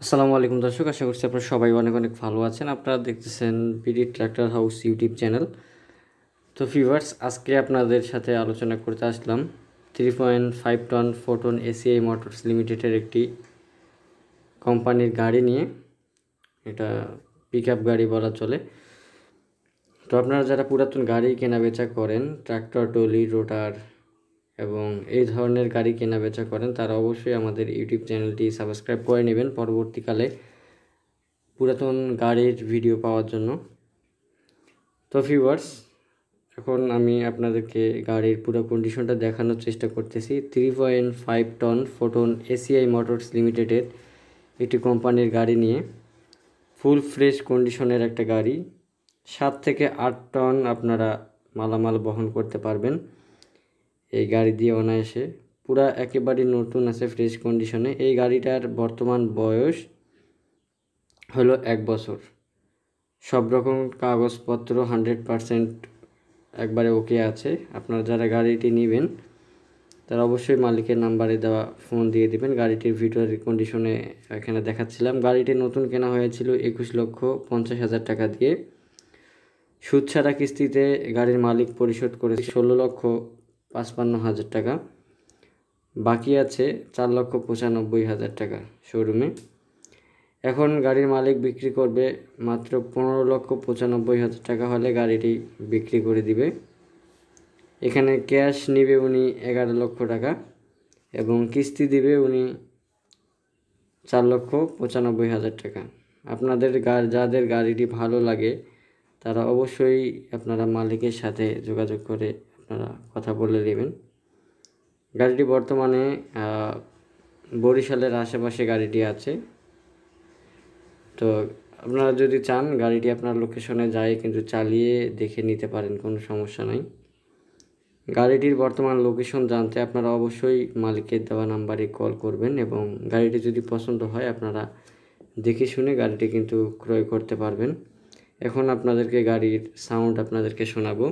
আসসালামু আলাইকুম দর্শক, আশা করছি আপনারা সবাই অনেক অনেক ভালো আছেন। আপনারা দেখতেছেন BD tractor house YouTube channel. তো ভিউয়ার্স, আজকে আপনাদের সাথে আলোচনা করতে আসলাম 3.5 টন ফোটন এসিআই মোটরস লিমিটেডের একটি কোম্পানির গাড়ি নিয়ে। এটা পিক আপ গাড়ি বলা চলে। তো আপনারা যারা পুরাতন গাড়ি কেনাবেচা করেন, ট্রাক্টর, টলি, রোটার এবং এই ধরনের গাড়ি কেনাবেচা করেন, তারা অবশ্যই আমাদের ইউটিউব চ্যানেলটি সাবস্ক্রাইব করে নেবেন পরবর্তীকালে পুরাতন গাড়ির ভিডিও পাওয়ার জন্য। তো ভিউয়ার্স, এখন আমি আপনাদেরকে গাড়ির পুরো কন্ডিশনটা দেখানোর চেষ্টা করতেছি। 3.5 টন ফোটন এসিআই মোটরস লিমিটেডের একটি কোম্পানির গাড়ি নিয়ে ফুল ফ্রেশ কন্ডিশনের একটা গাড়ি। 7 থেকে 8 টন আপনারা মালামাল বহন করতে পারবেন এই গাড়ি দিয়ে অনায়াসে। পুরা একেবারে নতুন আছে, ফ্রেশ কন্ডিশনে। এই গাড়িটার বর্তমান বয়স হলো 1 বছর। সব রকম কাগজপত্র 100% একবারে ওকে আছে। আপনারা যারা গাড়িটি নেবেন তারা অবশ্যই মালিকের নাম্বারে দেওয়া ফোন দিয়ে দিবেন। গাড়িটির ভিডিওর কন্ডিশনে এখানে দেখাচ্ছিলাম। গাড়িটি নতুন কেনা হয়েছিল 21,50,000 টাকা দিয়ে। সুদ ছাড়া কিস্তিতে গাড়ির মালিক পরিশোধ করেছে 16,55,000 টাকা। বাকি আছে 4,95,000 টাকা শোরুমে। এখন গাড়ির মালিক বিক্রি করবে মাত্র 15,95,000 টাকা হলে গাড়িটি বিক্রি করে দিবে। এখানে ক্যাশ নেবে উনি 11 লক্ষ টাকা এবং কিস্তি দিবে উনি 4,95,000 টাকা। আপনাদের যাদের গাড়িটি ভালো লাগে তারা অবশ্যই আপনারা মালিকের সাথে যোগাযোগ করে আপনারা কথা বলে নেবেন। গাড়িটি বর্তমানে বরিশালের আশেপাশে গাড়িটি আছে। তো আপনারা যদি চান গাড়িটি আপনার লোকেশনে যায় কিন্তু চালিয়ে দেখে নিতে পারেন, কোনো সমস্যা নাই। গাড়িটির বর্তমান লোকেশন জানতে আপনারা অবশ্যই মালিকের দেওয়া নাম্বারে কল করবেন এবং গাড়িটি যদি পছন্দ হয় আপনারা দেখে শুনে গাড়িটি কিন্তু ক্রয় করতে পারবেন। এখন আপনাদেরকে গাড়ির সাউন্ড আপনাদেরকে শোনাবো।